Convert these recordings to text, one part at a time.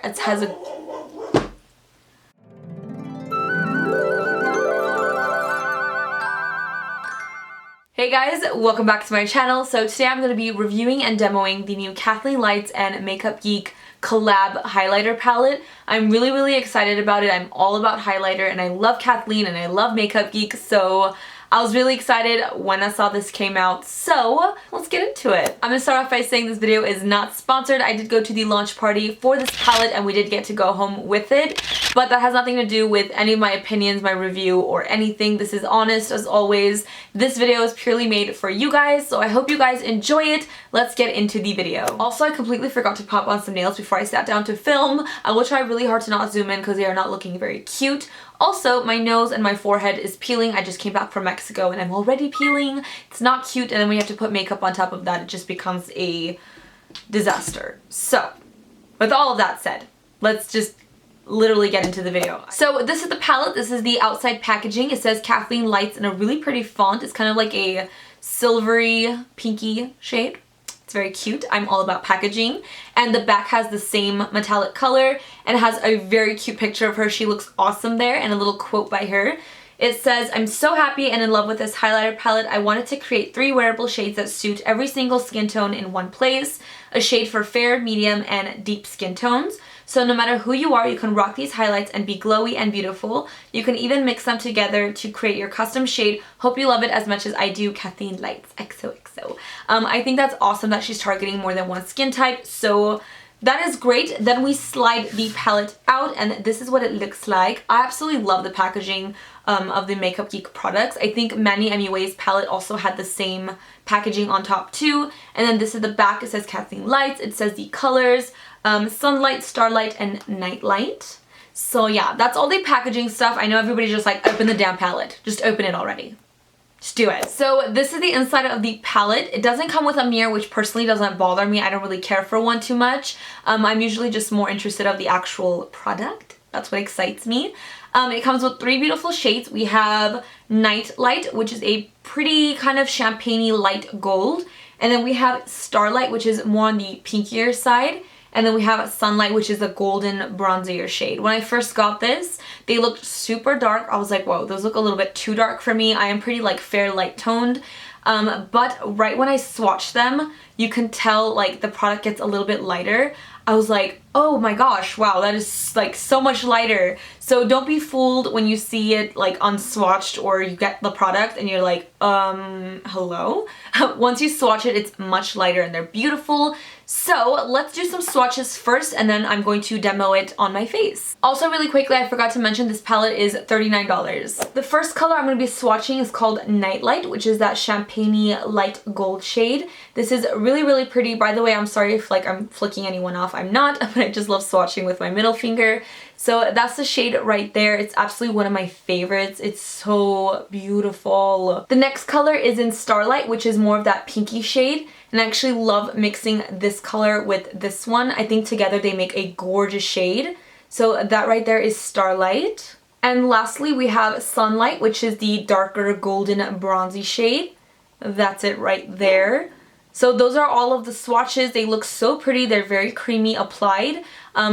It has a... Hey guys, welcome back to my channel. So today I'm going to be reviewing and demoing the new KathleenLights and Makeup Geek collab highlighter palette. I'm really excited about it. I'm all about highlighter and I love Kathleen and I love Makeup Geek, so I was really excited when I saw this came out, so let's get into it. I'm gonna start off by saying this video is not sponsored. I did go to the launch party for this palette and we did get to go home with it, but that has nothing to do with any of my opinions, my review, or anything. This is honest as always. This video is purely made for you guys, so I hope you guys enjoy it. Let's get into the video. Also, I completely forgot to pop on some nails before I sat down to film. I will try really hard to not zoom in because they are not looking very cute. Also, my nose and my forehead is peeling. I just came back from Mexico and I'm already peeling. It's not cute, and then when you have to put makeup on top of that, it just becomes a disaster. So, with all of that said, let's just literally get into the video. So this is the palette. This is the outside packaging. It says KathleenLights in a really pretty font. It's kind of like a silvery, pinky shade. It's very cute. I'm all about packaging. And the back has the same metallic color and has a very cute picture of her. She looks awesome there, and a little quote by her. It says, "I'm so happy and in love with this highlighter palette. I wanted to create 3 wearable shades that suit every single skin tone in one place. A shade for fair, medium, and deep skin tones. So no matter who you are, you can rock these highlights and be glowy and beautiful. You can even mix them together to create your custom shade. Hope you love it as much as I do. KathleenLights, XOXO." I think that's awesome that she's targeting more than one skin type, so that is great. Then we slide the palette out and this is what it looks like. I absolutely love the packaging of the Makeup Geek products. I think Manny MUA's palette also had the same packaging on top too. And then this is the back. It says KathleenLights. It says the colors, Sunlight, Starlight, and Nightlight. So yeah, that's all the packaging stuff. I know everybody's just like, open the damn palette. Just open it already. Just do it. So this is the inside of the palette. It doesn't come with a mirror, which personally doesn't bother me. I don't really care for one too much. I'm usually just more interested of the actual product. That's what excites me. It comes with 3 beautiful shades. We have Nightlight, which is a pretty kind of champagne-y light gold. And then we have Starlight, which is more on the pinkier side. And then we have Sunlight, which is a golden bronzier shade. When I first got this, they looked super dark. I was like, whoa, those look a little bit too dark for me. I am pretty like fair light toned. But right when I swatched them, you can tell like the product gets a little bit lighter. I was like, oh my gosh, wow, that is like so much lighter. So don't be fooled when you see it like unswatched or you get the product and you're like, hello? Once you swatch it, it's much lighter and they're beautiful. So let's do some swatches first and then I'm going to demo it on my face. Also really quickly, I forgot to mention this palette is $39. The first color I'm going to be swatching is called Nightlight, which is that champagne-y light gold shade. This is really pretty. By the way, I'm sorry if like I'm flicking anyone off. I'm not, but I just love swatching with my middle finger. So that's the shade right there. It's absolutely one of my favorites. It's so beautiful. The next color is in Starlight, which is more of that pinky shade. And I actually love mixing this color with this one. I think together they make a gorgeous shade. So that right there is Starlight. And lastly, we have Sunlight, which is the darker golden bronzy shade. That's it right there. So those are all of the swatches. They look so pretty. They're very creamy applied.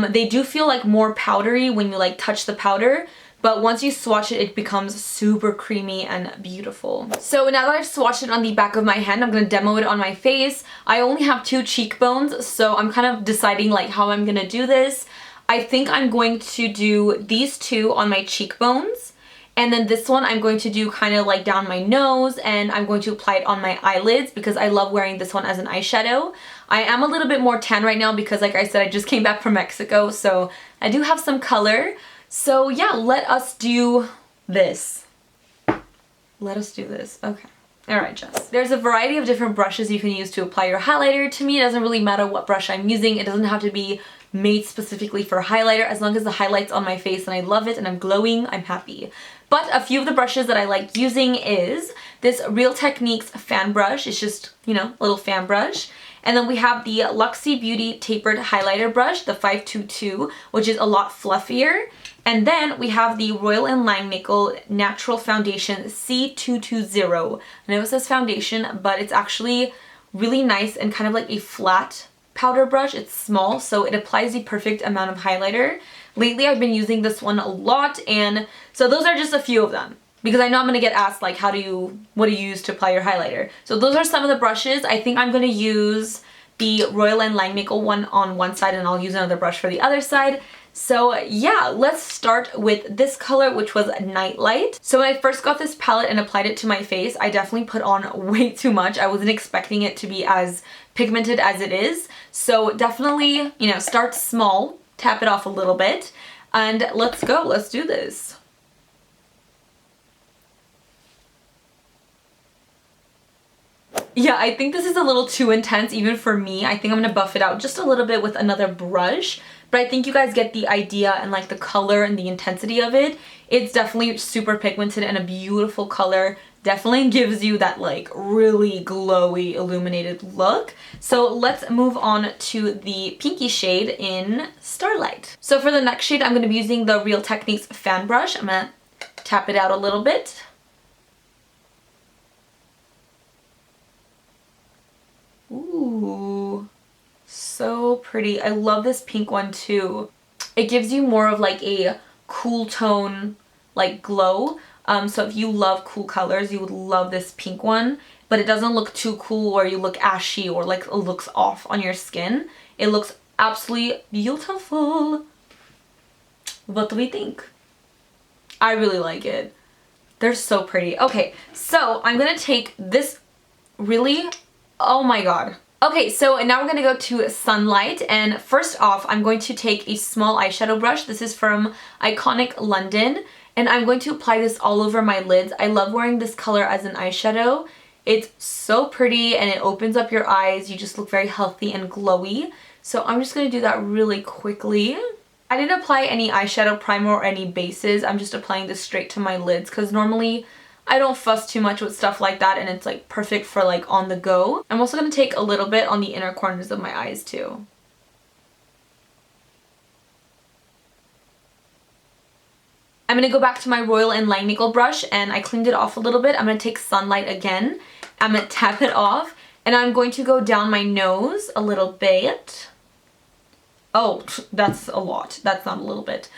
They do feel like more powdery when you like touch the powder, but once you swatch it, it becomes super creamy and beautiful. So now that I've swatched it on the back of my hand, I'm going to demo it on my face. I only have 2 cheekbones, so I'm kind of deciding like how I'm going to do this. I think I'm going to do these 2 on my cheekbones. And then this one I'm going to do kind of like down my nose, and I'm going to apply it on my eyelids because I love wearing this one as an eyeshadow. I am a little bit more tan right now because like I said, I just came back from Mexico, so I do have some color. So yeah, let us do this. Let us do this. Okay. Alright, Jess. There's a variety of different brushes you can use to apply your highlighter. To me, it doesn't really matter what brush I'm using. It doesn't have to be made specifically for highlighter. As long as the highlight's on my face and I love it and I'm glowing, I'm happy. But a few of the brushes that I like using is this Real Techniques fan brush. It's just, you know, a little fan brush. And then we have the Luxie Beauty Tapered Highlighter Brush, the 522, which is a lot fluffier. And then we have the Royal & Langnickel Natural Foundation C220. I know it says foundation, but it's actually really nice and kind of like a flat powder brush. It's small, so it applies the perfect amount of highlighter. Lately, I've been using this one a lot, and so those are just a few of them. Because I know I'm going to get asked, like, what do you use to apply your highlighter? So those are some of the brushes. I think I'm going to use the Royal & Langnickel one on one side, and I'll use another brush for the other side. So yeah, let's start with this color, which was Nightlight. So when I first got this palette and applied it to my face, I definitely put on way too much. I wasn't expecting it to be as pigmented as it is. So definitely, you know, start small, tap it off a little bit, and let's go. Let's do this. Yeah, I think this is a little too intense even for me. I think I'm gonna buff it out just a little bit with another brush, but I think you guys get the idea and like the color and the intensity of it. It's definitely super pigmented and a beautiful color. Definitely gives you that like really glowy illuminated look. So let's move on to the pinky shade in Starlight. So for the next shade, I'm gonna be using the Real Techniques fan brush. I'm gonna tap it out a little bit. Ooh, so pretty. I love this pink one too. It gives you more of like a cool tone, like glow. So if you love cool colors, you would love this pink one, but it doesn't look too cool or you look ashy or like it looks off on your skin. It looks absolutely beautiful. What do we think? I really like it. They're so pretty. Okay, so I'm gonna take this really... Oh my god. Okay, so now we're gonna go to Sunlight, and first off, I'm going to take a small eyeshadow brush. This is from Iconic London, and I'm going to apply this all over my lids. I love wearing this color as an eyeshadow. It's so pretty, and it opens up your eyes. You just look very healthy and glowy. So I'm just gonna do that really quickly. I didn't apply any eyeshadow primer or any bases. I'm just applying this straight to my lids, because normally I don't fuss too much with stuff like that, and it's like perfect for like on the go. I'm also going to take a little bit on the inner corners of my eyes too. I'm going to go back to my Royal & Langnickel brush, and I cleaned it off a little bit. I'm going to take Sunlight again. I'm going to tap it off, and I'm going to go down my nose a little bit. Oh, that's a lot. That's not a little bit.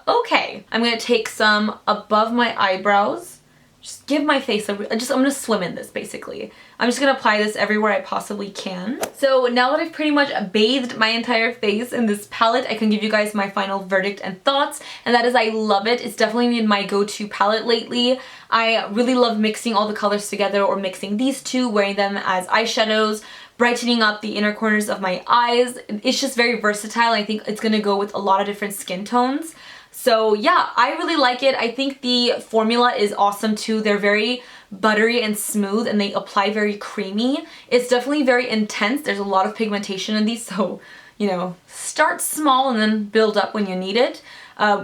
Okay. I'm going to take some above my eyebrows. Just give my face a... I'm gonna swim in this, basically. I'm just gonna apply this everywhere I possibly can. So now that I've pretty much bathed my entire face in this palette, I can give you guys my final verdict and thoughts, and that is I love it. It's definitely been my go-to palette lately. I really love mixing all the colors together, or mixing these two, wearing them as eyeshadows, brightening up the inner corners of my eyes. It's just very versatile. I think it's gonna go with a lot of different skin tones. So yeah, I really like it. I think the formula is awesome too. They're very buttery and smooth, and they apply very creamy. It's definitely very intense. There's a lot of pigmentation in these, so, you know, start small and then build up when you need it,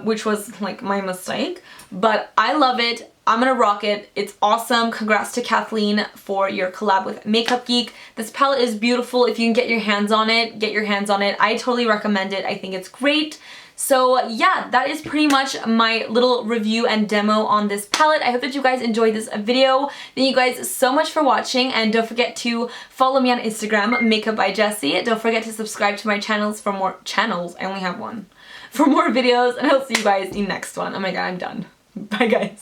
which was like my mistake. But I love it. I'm gonna rock it. It's awesome. Congrats to Kathleen for your collab with Makeup Geek. This palette is beautiful. If you can get your hands on it, get your hands on it. I totally recommend it. I think it's great. So yeah, that is pretty much my little review and demo on this palette. I hope that you guys enjoyed this video. Thank you guys so much for watching, and don't forget to follow me on Instagram, Makeup by Jesi. Don't forget to subscribe to my channels for more channels. I only have one. For more videos, and I'll see you guys in the next one. Oh my god, I'm done. Bye guys.